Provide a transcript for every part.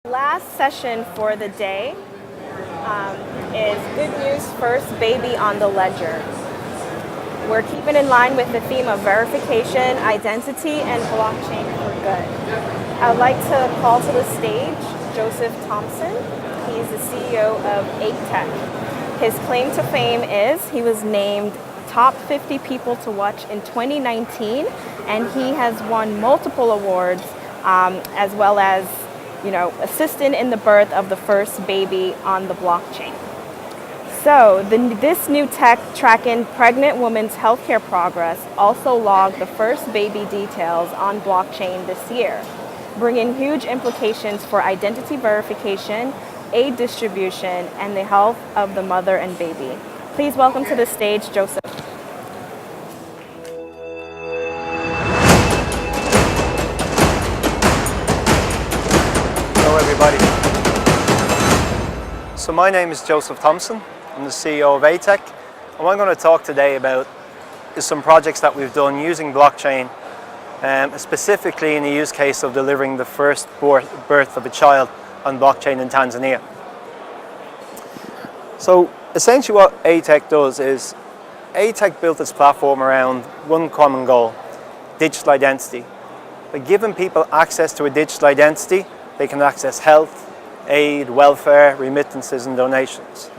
Last session for the day is Good News First Baby on the Ledger. We're keeping in line with the theme of verification, identity, and blockchain for good. I would like to call to the stage Joseph Thompson. He's the CEO of ATech. His claim to fame is he was named top 50 people to watch in 2019, and he has won multiple awards as well as assisting in the birth of the first baby on the blockchain. So this new tech tracking pregnant women's healthcare progress also logged the first baby details on blockchain this year, bringing huge implications for identity verification, aid distribution, and the health of the mother and baby. Please welcome to the stage Joseph. Hello everybody. So my name is Joseph Thompson. I'm the CEO of ATech. And what I'm going to talk today about is some projects that we've done using blockchain, specifically in the use case of delivering the first birth of a child on blockchain in Tanzania. So essentially what ATech does is ATech built its platform around one common goal: digital identity. By giving people access to a digital identity, they can access health, aid, welfare, remittances and donations.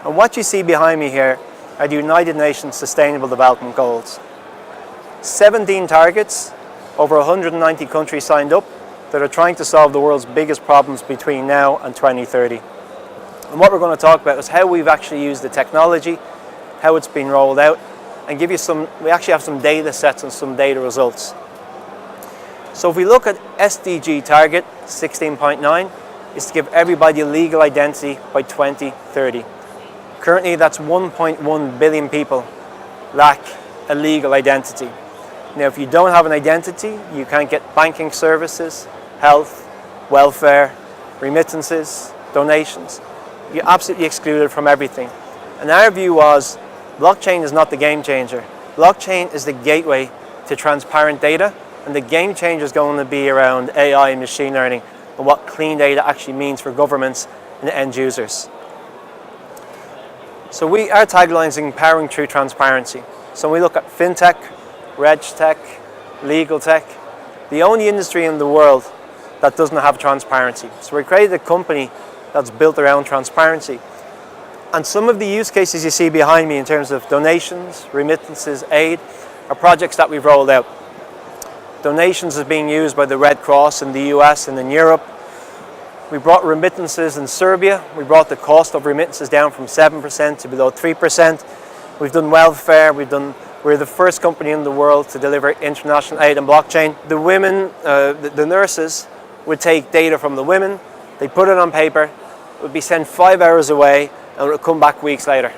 And what you see behind me here are the United Nations Sustainable Development Goals. 17 targets, over 190 countries signed up, that are trying to solve the world's biggest problems between now and 2030. And what we're going to talk about is how we've actually used the technology, how it's been rolled out, and give you we actually have some data sets and some data results. So if we look at SDG target 16.9, is to give everybody a legal identity by 2030. Currently that's 1.1 billion people lack a legal identity. Now if you don't have an identity, you can't get banking services, health, welfare, remittances, donations. You're absolutely excluded from everything. And our view was, blockchain is not the game changer. Blockchain is the gateway to transparent data, and the game changer is going to be around AI and machine learning and what clean data actually means for governments and end users. So our tagline is empowering true transparency. So when we look at fintech, reg tech, legal tech, the only industry in the world that doesn't have transparency. So we created a company that's built around transparency. And some of the use cases you see behind me in terms of donations, remittances, aid, are projects that we've rolled out. Donations is being used by the Red Cross in the US and in Europe. We brought remittances in Serbia. We brought the cost of remittances down from 7% to below 3%. We've done welfare. We're the first company in the world to deliver international aid on blockchain. The women, the nurses would take data from the women, they put it on paper, it would be sent 5 hours away and it would come back weeks later.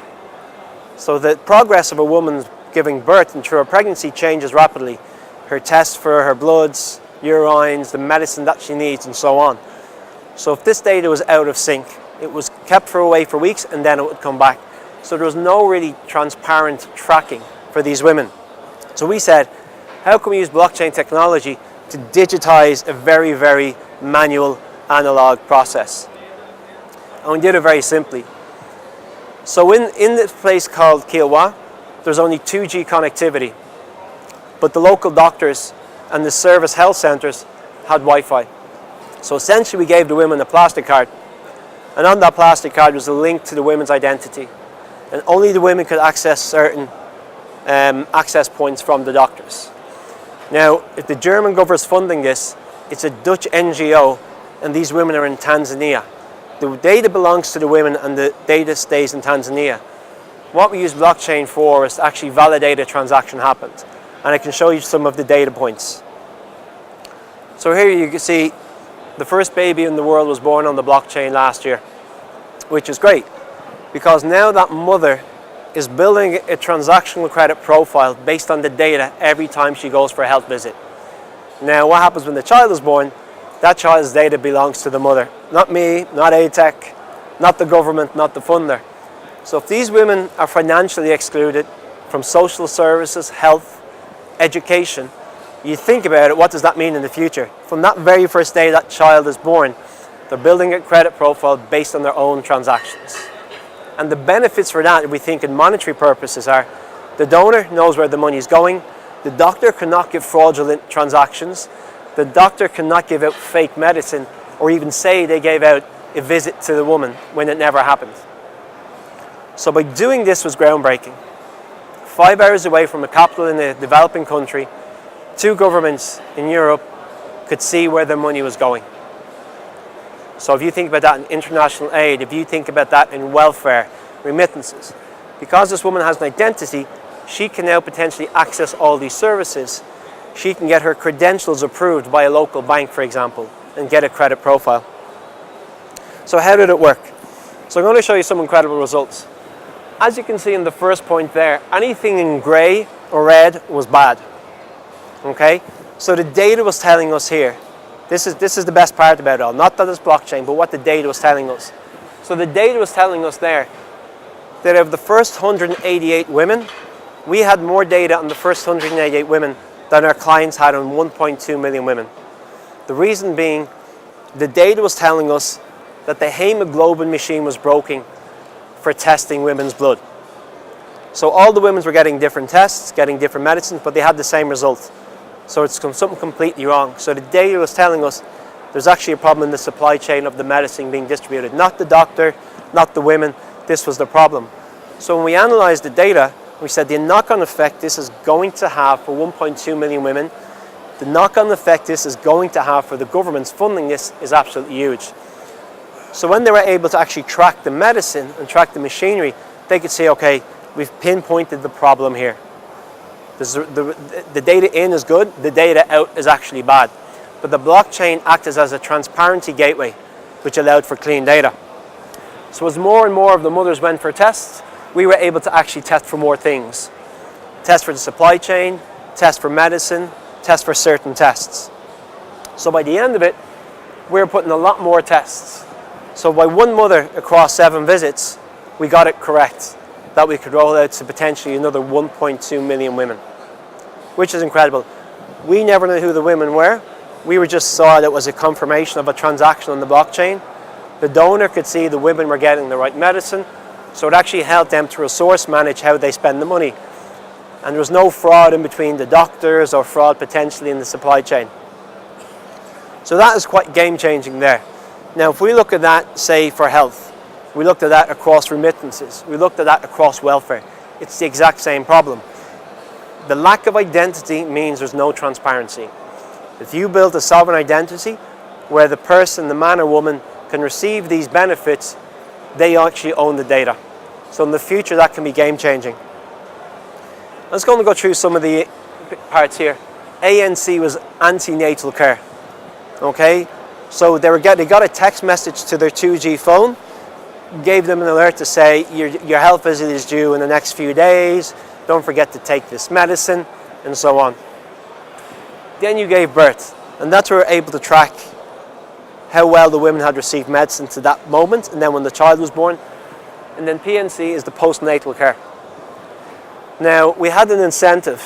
So the progress of a woman giving birth and through her pregnancy changes rapidly. Her tests for her bloods, urines, the medicine that she needs, and so on. So if this data was out of sync, it was kept away for weeks and then it would come back. So there was no really transparent tracking for these women. So we said, how can we use blockchain technology to digitize a very, very manual analog process? And we did it very simply. So in this place called Kilwa, there's only 2G connectivity. But the local doctors and the service health centers had Wi-Fi. So essentially we gave the women a plastic card, and on that plastic card was a link to the women's identity, and only the women could access certain access points from the doctors. Now if the German government is funding this, it's a Dutch NGO and these women are in Tanzania. The data belongs to the women and the data stays in Tanzania. What we use blockchain for is to actually validate a transaction happened. And I can show you some of the data points. So here you can see the first baby in the world was born on the blockchain last year, which is great because now that mother is building a transactional credit profile based on the data every time she goes for a health visit. Now what happens when the child is born? That child's data belongs to the mother, not me, not ATech, not the government, not the funder. So if these women are financially excluded from social services, health, education, you think about it, what does that mean in the future? From that very first day that child is born, They're building a credit profile based on their own transactions. And the benefits for that, if we think in monetary purposes, are the donor knows where the money is going, the doctor cannot give fraudulent transactions, the doctor cannot give out fake medicine or even say they gave out a visit to the woman when it never happened. So by doing this was groundbreaking. 5 hours away from a capital in a developing country, 2 governments in Europe could see where their money was going. So if you think about that in international aid, if you think about that in welfare, remittances, because this woman has an identity, she can now potentially access all these services. She can get her credentials approved by a local bank, for example, and get a credit profile. So how did it work? So I'm going to show you some incredible results. As you can see in the first point there, anything in grey or red was bad. Okay? So the data was telling us here, this is the best part about it all, not that it's blockchain, but what the data was telling us. So the data was telling us there that of the first 188 women, we had more data on the first 188 women than our clients had on 1.2 million women. The reason being, the data was telling us that the hemoglobin machine was broken for testing women's blood. So all the women were getting different tests, getting different medicines, but they had the same result. So it's something completely wrong. So the data was telling us there's actually a problem in the supply chain of the medicine being distributed. Not the doctor, not the women, this was the problem. So when we analyzed the data, we said the knock-on effect this is going to have for 1.2 million women, the knock-on effect this is going to have for the governments funding this is absolutely huge. So when they were able to actually track the medicine and track the machinery, they could say, okay, we've pinpointed the problem here. The data in is good, the data out is actually bad. But the blockchain acted as a transparency gateway, which allowed for clean data. So as more and more of the mothers went for tests, we were able to actually test for more things. Test for the supply chain, test for medicine, test for certain tests. So by the end of it, we were putting a lot more tests. So by one mother across 7 visits, we got it correct, that we could roll out to potentially another 1.2 million women, which is incredible. We never knew who the women were. We were just saw that it was a confirmation of a transaction on the blockchain. The donor could see the women were getting the right medicine, so it actually helped them to resource manage how they spend the money. And there was no fraud in between the doctors or fraud potentially in the supply chain. So that is quite game-changing there. Now, if we look at that, say, for health, we looked at that across remittances, we looked at that across welfare, it's the exact same problem. The lack of identity means there's no transparency. If you build a sovereign identity where the person, the man or woman, can receive these benefits, they actually own the data. So in the future, that can be game-changing. Let's go through some of the parts here. ANC was antenatal care. Okay? So they got a text message to their 2G phone, gave them an alert to say, your health visit is due in the next few days, don't forget to take this medicine, and so on. Then you gave birth, and that's where we're able to track how well the women had received medicine to that moment, and then when the child was born. And then PNC is the postnatal care. Now, we had an incentive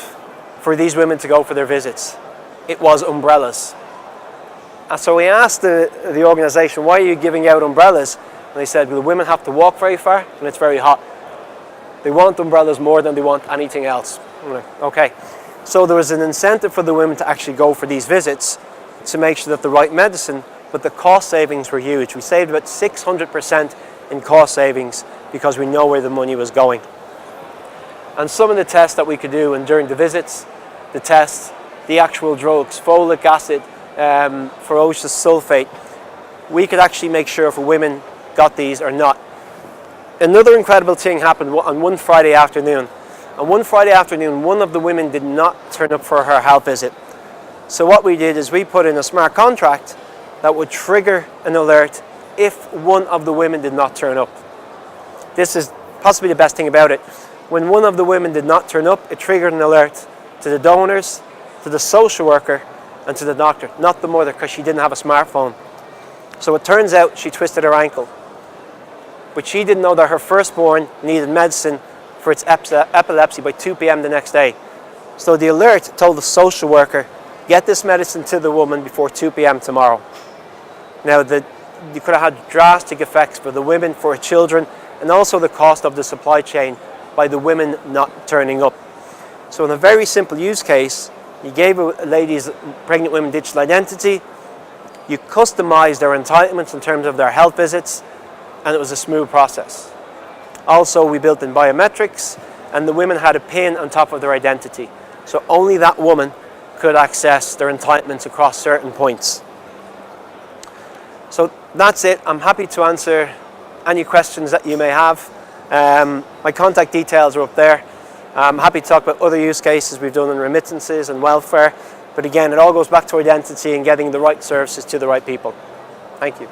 for these women to go for their visits. It was umbrellas. And so we asked the organisation, why are you giving out umbrellas? And they said, well, the women have to walk very far and it's very hot. They want umbrellas more than they want anything else. I'm like, okay. So there was an incentive for the women to actually go for these visits to make sure that the right medicine, but the cost savings were huge. We saved about 600% in cost savings because we know where the money was going. And some of the tests that we could do, and during the visits, the tests, the actual drugs, folic acid, ferocious sulfate, we could actually make sure if women got these or not. Another incredible thing happened on one Friday afternoon. On one Friday afternoon, one of the women did not turn up for her health visit. So what we did is we put in a smart contract that would trigger an alert if one of the women did not turn up. This is possibly the best thing about it. When one of the women did not turn up, it triggered an alert to the donors, to the social worker, and to the doctor, not the mother, because she didn't have a smartphone. So it turns out she twisted her ankle. But she didn't know that her firstborn needed medicine for its epilepsy by 2 p.m. the next day. So the alert told the social worker, get this medicine to the woman before 2 p.m. tomorrow. Now the you could have had drastic effects for the women, for children, and also the cost of the supply chain by the women not turning up. So in a very simple use case, you gave ladies, pregnant women, digital identity, you customized their entitlements in terms of their health visits, and it was a smooth process. Also, we built in biometrics, and the women had a pin on top of their identity. So only that woman could access their entitlements across certain points. So that's it. I'm happy to answer any questions that you may have. My contact details are up there. I'm happy to talk about other use cases we've done in remittances and welfare. But again, it all goes back to identity and getting the right services to the right people. Thank you.